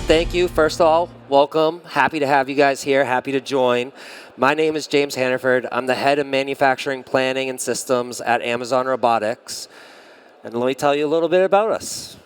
thank you. First of all, welcome. Happy to have you guys here. Happy to join. My name is James Hannaford. I'm the head of manufacturing planning and systems at Amazon Robotics. And let me tell you a little bit about us.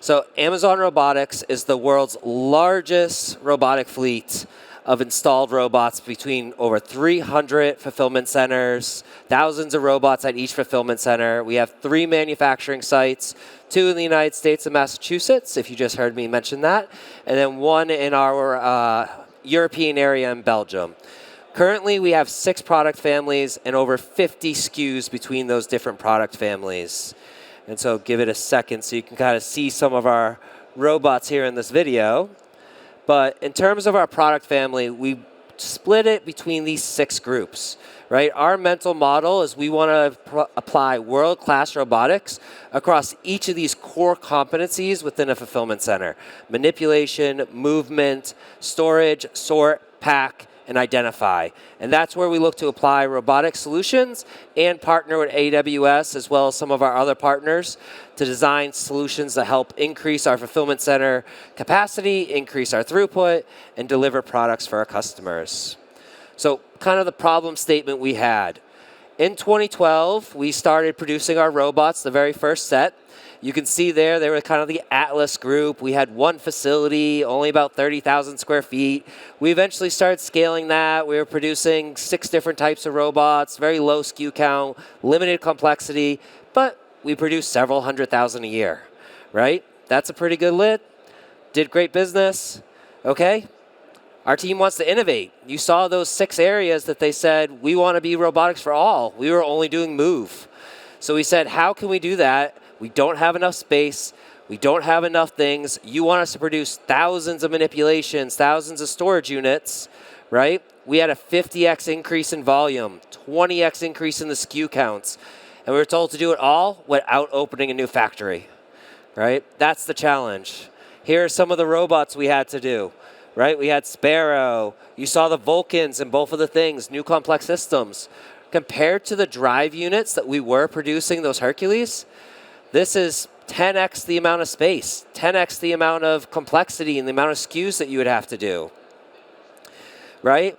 So Amazon Robotics is the world's largest robotic fleet of installed robots between over 300 fulfillment centers, thousands of robots at each fulfillment center. We have 3 manufacturing sites, 2 in the United States and Massachusetts, if you just heard me mention that, and then 1 in our European area in Belgium. Currently, we have 6 product families and over 50 SKUs between those different product families. And so give it a second so you can kind of see some of our robots here in this video. But in terms of our product family, we split it between these 6 groups, right? Our mental model is we want to apply world-class robotics across each of these core competencies within a fulfillment center: manipulation, movement, storage, sort, pack, and identify. And that's where we look to apply robotic solutions and partner with AWS as well as some of our other partners to design solutions that help increase our fulfillment center capacity, increase our throughput, and deliver products for our customers. So kind of the problem statement we had. In 2012, we started producing our robots, the very first set. You can see there, they were kind of the Atlas group. We had 1 facility, only about 30,000 square feet. We eventually started scaling that. We were producing 6 different types of robots, very low SKU count, limited complexity, but we produced several 100,000 a year, right? That's a pretty good lid. Did great business, okay? Our team wants to innovate. You saw those 6 areas that they said, we want to be robotics for all. We were only doing move. So we said, how can we do that? We don't have enough space. We don't have enough things. You want us to produce thousands of manipulations, thousands of storage units, right? We had a 50x increase in volume, 20x increase in the SKU counts. And we were told to do it all without opening a new factory, right? That's the challenge. Here are some of the robots we had to do, right? We had Sparrow. You saw the Vulcans and both of the things, new complex systems. Compared to the drive units that we were producing, those Hercules, this is 10x the amount of space, 10x the amount of complexity and the amount of SKUs that you would have to do, right?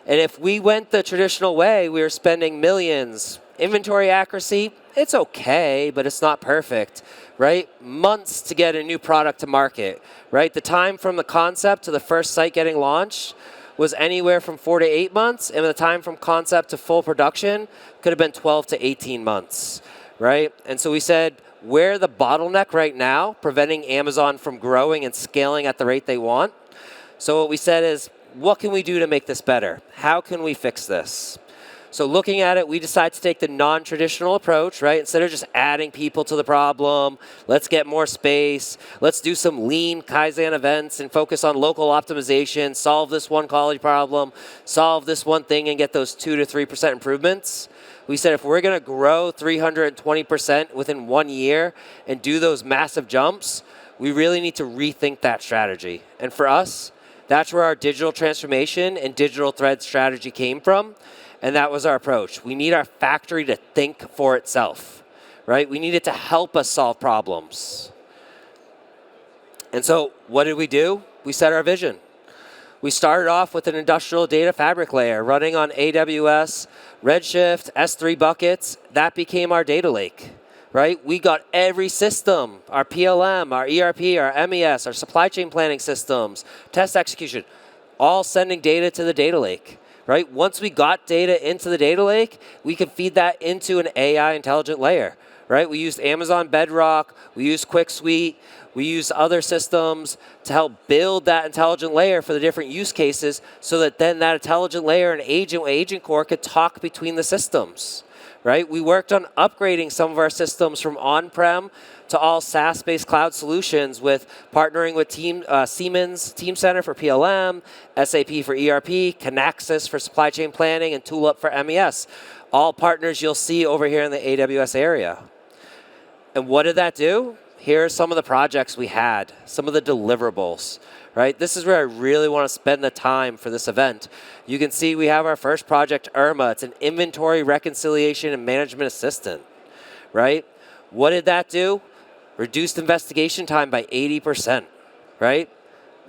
And if we went the traditional way, we were spending millions. Inventory accuracy, it's okay, but it's not perfect, right? Months to get a new product to market, right? The time from the concept to the first site getting launched was anywhere from 4 to 8 months, and the time from concept to full production could have been 12 to 18 months, right? And so we said, we're the bottleneck right now, preventing Amazon from growing and scaling at the rate they want. So what we said is, what can we do to make this better? How can we fix this? So looking at it, we decided to take the non-traditional approach, right? Instead of just adding people to the problem, let's get more space. Let's do some lean Kaizen events and focus on local optimization, solve this one quality problem, solve this one thing and get those 2 to 3% improvements. We said if we're going to grow 320% within 1 year and do those massive jumps, we really need to rethink that strategy. And for us, that's where our digital transformation and digital thread strategy came from. And that was our approach. We need our factory to think for itself, right? We need it to help us solve problems. And so what did we do? We set our vision. We started off with an industrial data fabric layer running on AWS, Redshift, S3 buckets. That became our data lake, right? We got every system, our PLM, our ERP, our MES, our supply chain planning systems, test execution, all sending data to the data lake, right? Once we got data into the data lake, we could feed that into an AI intelligent layer, right? We used Amazon Bedrock, we used QuickSuite, we used other systems to help build that intelligent layer for the different use cases so that then that intelligent layer and agent core could talk between the systems, right? We worked on upgrading some of our systems from on-prem to all SaaS-based cloud solutions with partnering with Siemens Teamcenter for PLM, SAP for ERP, Kinaxis for supply chain planning, and ToolUp for MES. All partners you'll see over here in the AWS area. And what did that do? Here are some of the projects we had, some of the deliverables, right? This is where I really want to spend the time for this event. You can see we have our first project, Irma. It's an inventory reconciliation and management assistant, right? What did that do? Reduced investigation time by 80%, right?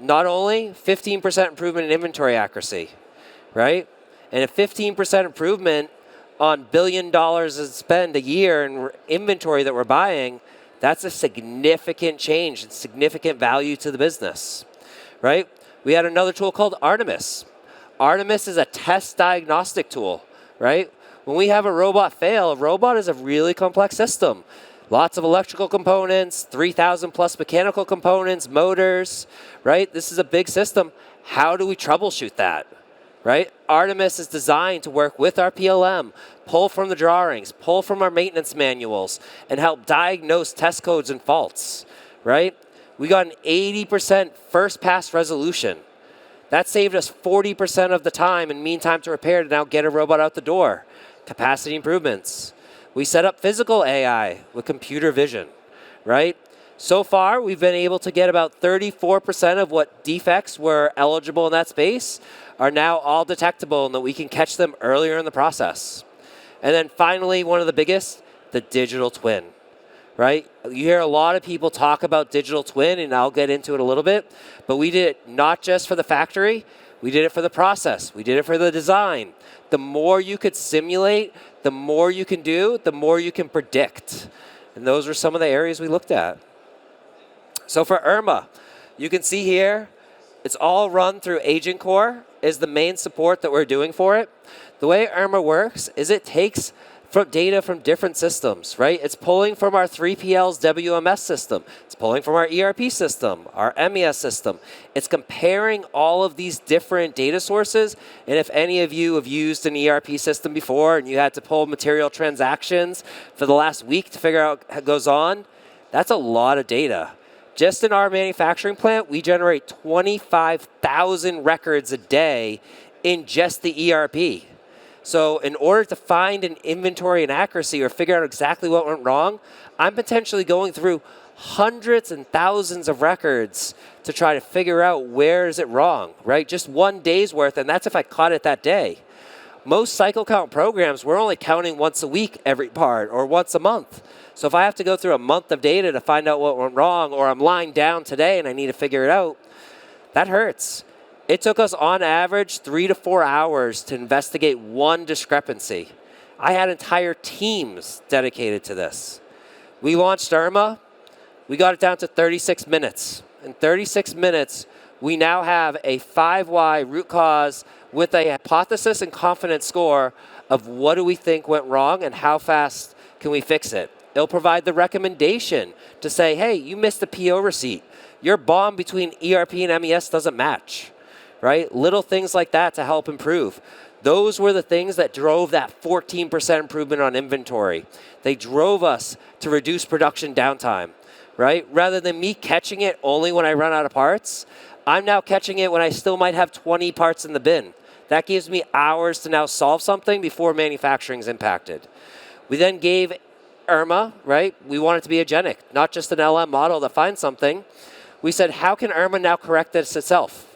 Not only 15% improvement in inventory accuracy, right? And a 15% improvement on $1 billion of spend a year in inventory that we're buying, that's a significant change and significant value to the business, right? We had another tool called Artemis. Artemis is a test diagnostic tool, right? When we have a robot fail, a robot is a really complex system. Lots of electrical components, 3,000 plus mechanical components, motors, right? This is a big system. How do we troubleshoot that, right? Artemis is designed to work with our PLM, pull from the drawings, pull from our maintenance manuals, and help diagnose test codes and faults, right? We got an 80% first pass resolution. That saved us 40% of the time and mean time to repair to now get a robot out the door. Capacity improvements. We set up physical AI with computer vision, right? So far, we've been able to get about 34% of what defects were eligible in that space are now all detectable and that we can catch them earlier in the process. And then finally, one of the biggest, the digital twin, right? You hear a lot of people talk about digital twin, and I'll get into it a little bit, but we did it not just for the factory, we did it for the process, we did it for the design. The more you could simulate, the more you can do, the more you can predict. And those are some of the areas we looked at. So for IRMA, you can see here, it's all run through Agent Core is the main support that we're doing for it. The way IRMA works is it takes data from different systems, right? It's pulling from our 3PL's WMS system. It's pulling from our ERP system, our MES system. It's comparing all of these different data sources. And if any of you have used an ERP system before and you had to pull material transactions for the last week to figure out what goes on, that's a lot of data. Just in our manufacturing plant, we generate 25,000 records a day in just the ERP. So in order to find an inventory inaccuracy or figure out exactly what went wrong, I'm potentially going through hundreds and thousands of records to try to figure out where is it wrong, right? Just one day's worth, and that's if I caught it that day. Most cycle count programs, we're only counting once a week every part or once a month. So if I have to go through a month of data to find out what went wrong, or I'm lying down today and I need to figure it out, that hurts. It took us on average 3 to 4 hours to investigate one discrepancy. I had entire teams dedicated to this. We launched IRMA. We got it down to 36 minutes. In 36 minutes, we now have a 5 why root cause with a hypothesis and confidence score of what do we think went wrong and how fast can we fix it. It'll provide the recommendation to say, hey, you missed the PO receipt. Your BOM between ERP and MES doesn't match. Right? Little things like that to help improve. Those were the things that drove that 14% improvement on inventory. They drove us to reduce production downtime, right? Rather than me catching it only when I run out of parts, I'm now catching it when I still might have 20 parts in the bin. That gives me hours to now solve something before manufacturing is impacted. We then gave IRMA, right? We want it to be agentic, not just an LM model that finds something. We said, how can IRMA now correct this itself?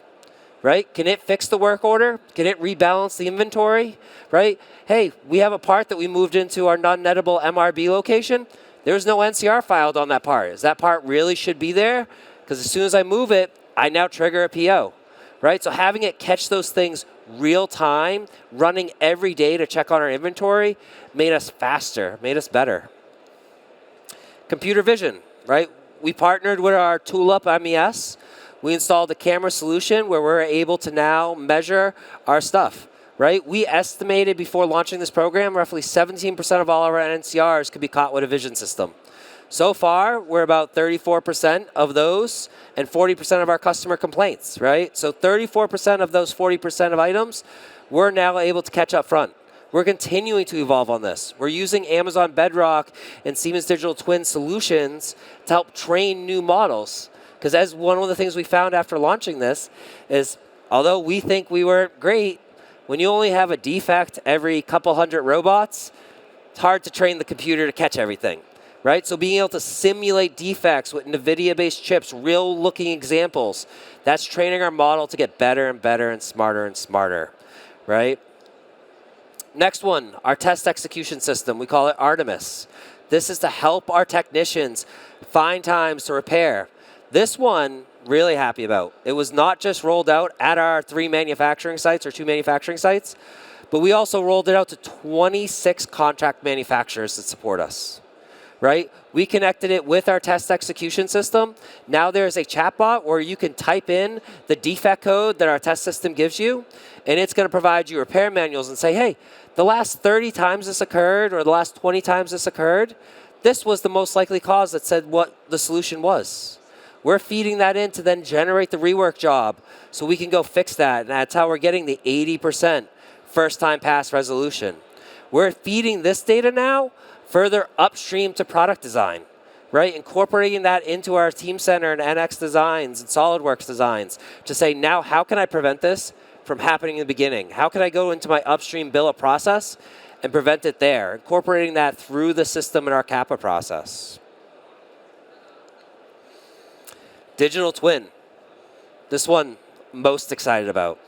Right? Can it fix the work order? Can it rebalance the inventory? Right? Hey, we have a part that we moved into our non-nettable MRB location. There's no NCR filed on that part. Is that part really should be there? Because as soon as I move it, I now trigger a PO. Right? So having it catch those things real time, running every day to check on our inventory, made us faster, made us better. Computer vision, right? We partnered with our tool-up MES. We installed a camera solution where we're able to now measure our stuff, right? We estimated before launching this program, roughly 17% of all our NCRs could be caught with a vision system. So far, we're about 34% of those and 40% of our customer complaints, right? So 34% of those 40% of items, we're now able to catch up front. We're continuing to evolve on this. We're using Amazon Bedrock and Siemens Digital Twin solutions to help train new models. Because as one of the things we found after launching this is, although we think we weren't great, when you only have a defect every couple hundred robots, it's hard to train the computer to catch everything, right? So being able to simulate defects with NVIDIA-based chips, real-looking examples, that's training our model to get better and better and smarter, right? Next one, our test execution system. We call it Artemis. This is to help our technicians find times to repair. This one really happy about. It was not just rolled out at our 3 manufacturing sites or 2 manufacturing sites, but we also rolled it out to 26 contract manufacturers that support us, right? We connected it with our test execution system. Now there's a chatbot where you can type in the defect code that our test system gives you, and it's going to provide you repair manuals and say, hey, the last 30 times this occurred or the last 20 times this occurred, this was the most likely cause that said what the solution was. We're feeding that in to then generate the rework job so we can go fix that. And that's how we're getting the 80% first-time pass resolution. We're feeding this data now further upstream to product design, right? Incorporating that into our Team Center and NX designs and SolidWorks designs to say, now how can I prevent this from happening in the beginning? How can I go into my upstream billet process and prevent it there? Incorporating that through the system in our Kappa process. Digital twin. This one, most excited about,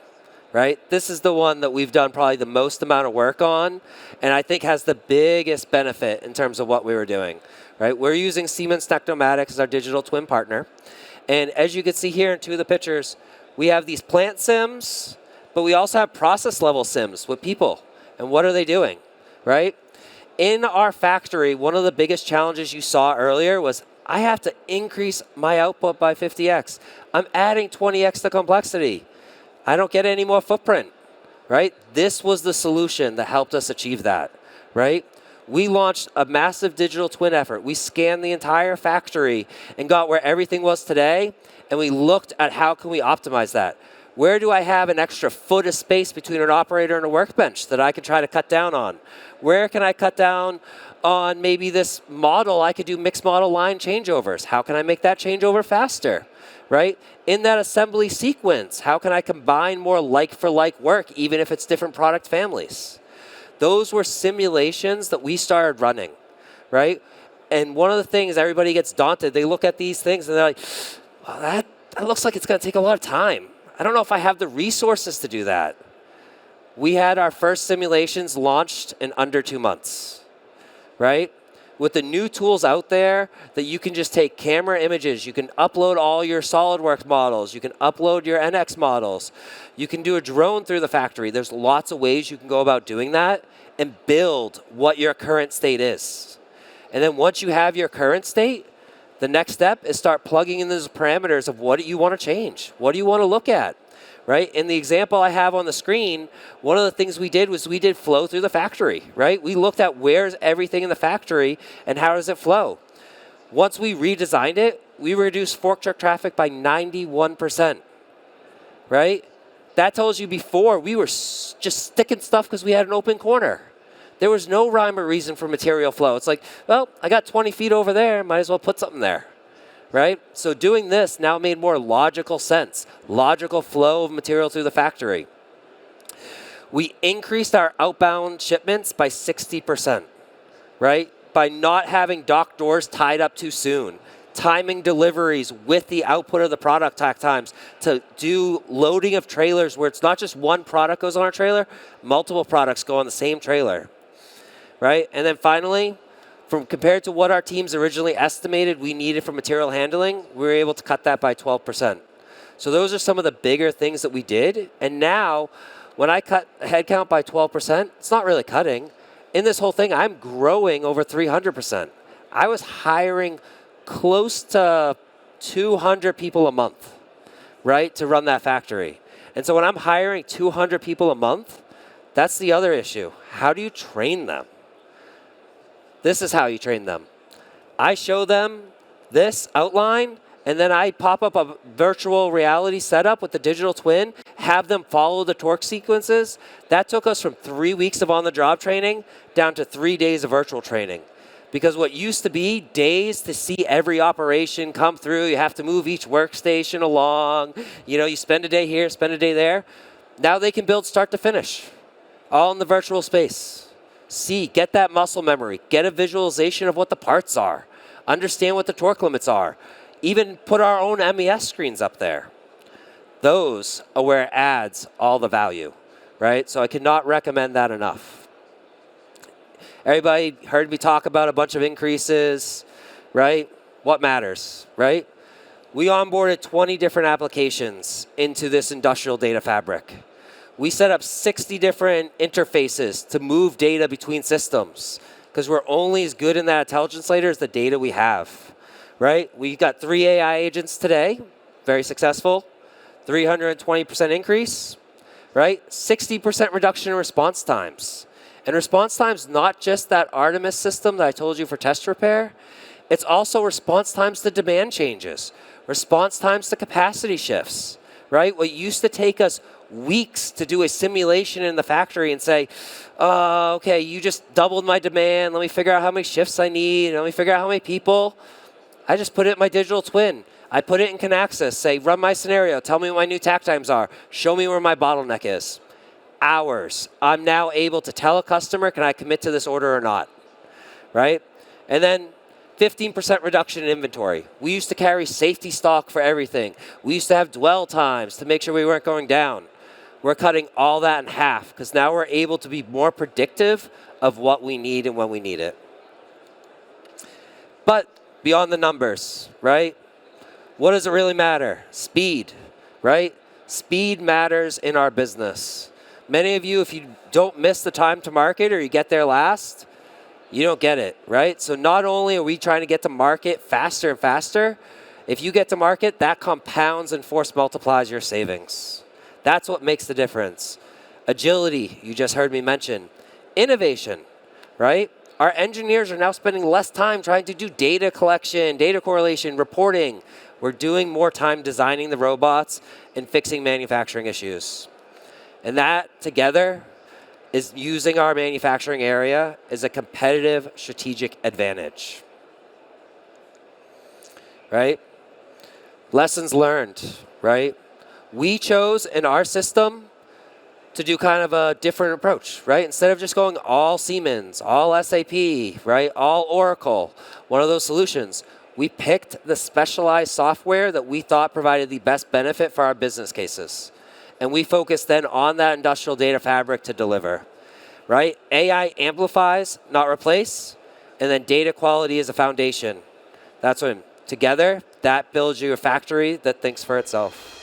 right? This is the one that we've done probably the most amount of work on, and I think has the biggest benefit in terms of what we were doing, right? We're using Siemens Technomatics as our digital twin partner. And as you can see here in 2 of the pictures, we have these plant sims, but we also have process level sims with people. And what are they doing, right? In our factory, one of the biggest challenges you saw earlier was I have to increase my output by 50x. I'm adding 20x the complexity. I don't get any more footprint, right? This was the solution that helped us achieve that, right? We launched a massive digital twin effort. We scanned the entire factory and got where everything was today, and we looked at how can we optimize that. Where do I have an extra foot of space between an operator and a workbench that I can try to cut down on? Where can I cut down on maybe this model? I could do mixed model line changeovers. How can I make that changeover faster, right? In that assembly sequence, how can I combine more like-for-like work, even if it's different product families? Those were simulations that we started running, right? And one of the things, everybody gets daunted. They look at these things and they're like, well, that looks like it's going to take a lot of time. I don't know if I have the resources to do that. We had our first simulations launched in under 2 months, right? With the new tools out there that you can just take camera images, you can upload all your SolidWorks models, you can upload your NX models, you can do a drone through the factory. There's lots of ways you can go about doing that and build what your current state is. And then once you have your current state, the next step is start plugging in those parameters of what do you want to change? What do you want to look at? Right? In the example I have on the screen, one of the things we did was we did flow through the factory, right? We looked at where's everything in the factory and how does it flow. Once we redesigned it, we reduced fork truck traffic by 91%, right? That tells you before we were just sticking stuff because we had an open corner. There was no rhyme or reason for material flow. It's like, well, I got 20 feet over there, might as well put something there. Right? So doing this now made more logical sense, logical flow of material through the factory. We increased our outbound shipments by 60%, right? By not having dock doors tied up too soon, timing deliveries with the output of the product tack times to do loading of trailers where it's not just one product goes on our trailer, multiple products go on the same trailer, right? And then finally, from compared to what our teams originally estimated we needed for material handling, we were able to cut that by 12%. So those are some of the bigger things that we did. And now, when I cut headcount by 12%, it's not really cutting. In this whole thing, I'm growing over 300%. I was hiring close to 200 people a month, right, to run that factory. And so when I'm hiring 200 people a month, that's the other issue. How do you train them? This is how you train them. I show them this outline, and then I pop up a virtual reality setup with the digital twin, have them follow the torque sequences. That took us from 3 weeks of on-the-job training down to 3 days of virtual training. Because what used to be days to see every operation come through, you have to move each workstation along, you spend a day here, spend a day there. Now they can build start to finish, all in the virtual space. Get that muscle memory, get a visualization of what the parts are, understand what the torque limits are, even put our own MES screens up there. Those are where it adds all the value, right? So I cannot recommend that enough. Everybody heard me talk about a bunch of increases, right? What matters, right? We onboarded 20 different applications into this industrial data fabric. We set up 60 different interfaces to move data between systems because we're only as good in that intelligence layer as the data we have, right? We got 3 AI agents today, very successful, 320% increase, right? 60% reduction in response times. And response times, not just that Artemis system that I told you for test repair, it's also response times to demand changes, response times to capacity shifts, right? What used to take us weeks to do a simulation in the factory and say, okay, you just doubled my demand. Let me figure out how many shifts I need. Let me figure out how many people. I just put it in my digital twin. I put it in Kinaxis, say, run my scenario. Tell me what my new tack times are. Show me where my bottleneck is. Hours. I'm now able to tell a customer, can I commit to this order or not, right? And then 15% reduction in inventory. We used to carry safety stock for everything. We used to have dwell times to make sure we weren't going down. We're cutting all that in half because now we're able to be more predictive of what we need and when we need it. But beyond the numbers, right? What does it really matter? Speed, right? Speed matters in our business. Many of you, if you don't miss the time to market or you get there last, you don't get it, right? So not only are we trying to get to market faster and faster, if you get to market, that compounds and force multiplies your savings. That's what makes the difference. Agility, you just heard me mention. Innovation, right? Our engineers are now spending less time trying to do data collection, data correlation, reporting. We're doing more time designing the robots and fixing manufacturing issues. And that together is using our manufacturing area as a competitive strategic advantage, right? Lessons learned, right? We chose in our system to do kind of a different approach, right? Instead of just going all Siemens, all SAP, right, all Oracle, one of those solutions, we picked the specialized software that we thought provided the best benefit for our business cases. And we focused then on that industrial data fabric to deliver, right? AI amplifies, not replace, and then data quality is a foundation. That's when together, that builds you a factory that thinks for itself.